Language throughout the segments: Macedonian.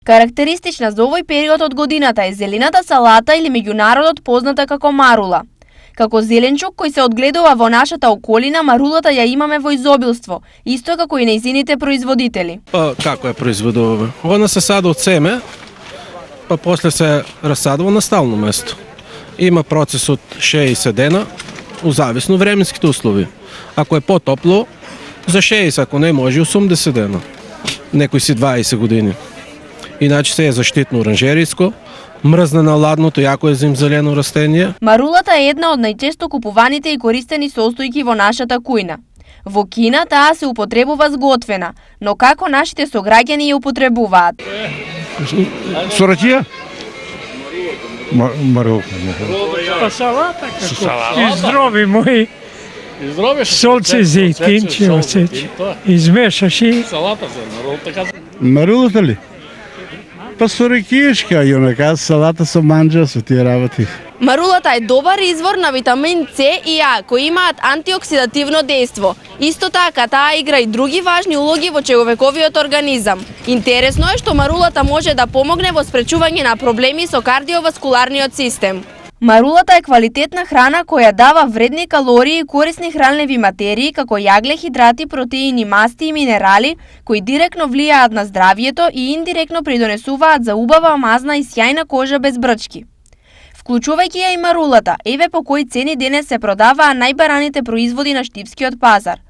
Карактеристична за овој период од годината е зелената салата или меѓу народот позната како марула. Како зеленчук кој се одгледува во нашата околина, марулата ја имаме во изобилство, исто како и нејзините производители. Како ја произведуваме? Она се сада од семе, па после се расадува на стално место. Има процес од 60 дена, зависно временските услови. Ако е потопло, за 60, ако не може 80 дена. Некои си 20 години. Иначе се е заштитно оранжериско, мрзне на ладното, јако е зимзелено растение. Марулата е една од најчесто купуваните и користени состојки во нашата кујна. Во Кина таа се употребува сготвена, но како нашите сограѓани ја употребуваат? Со ракија? Марулка. Па салата како? И здрови мои. Солце, зејтинче, осеќа. Измешаш и... Салата за марулата. Марулата ли? Па со ракијешка, и онака салата со манџа, со тие работи. Марулата е добар извор на витамин С и А, кои имаат антиоксидативно дејство. Исто така, таа игра и други важни улоги во човековиот организам. Интересно е што марулата може да помогне во спречување на проблеми со кардиоваскуларниот систем. Марулата е квалитетна храна која дава вредни калории и корисни хранливи материи како јагле, хидрати, протеини, масти и минерали кои директно влијаат на здравјето и индиректно придонесуваат за убава, мазна и сјајна кожа без брчки. Вклучувајќи ја и марулата, еве по кои цени денес се продаваа најбараните производи на штипскиот пазар.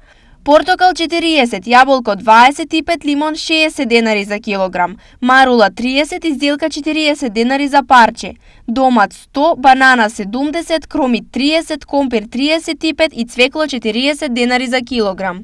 Портокал 40, јаболко 25, лимон 60 денари за килограм, марула 30, изделка 40 денари за парче, домат 100, банана 70, кромит 30, компир 35 и цвекло 40 денари за килограм.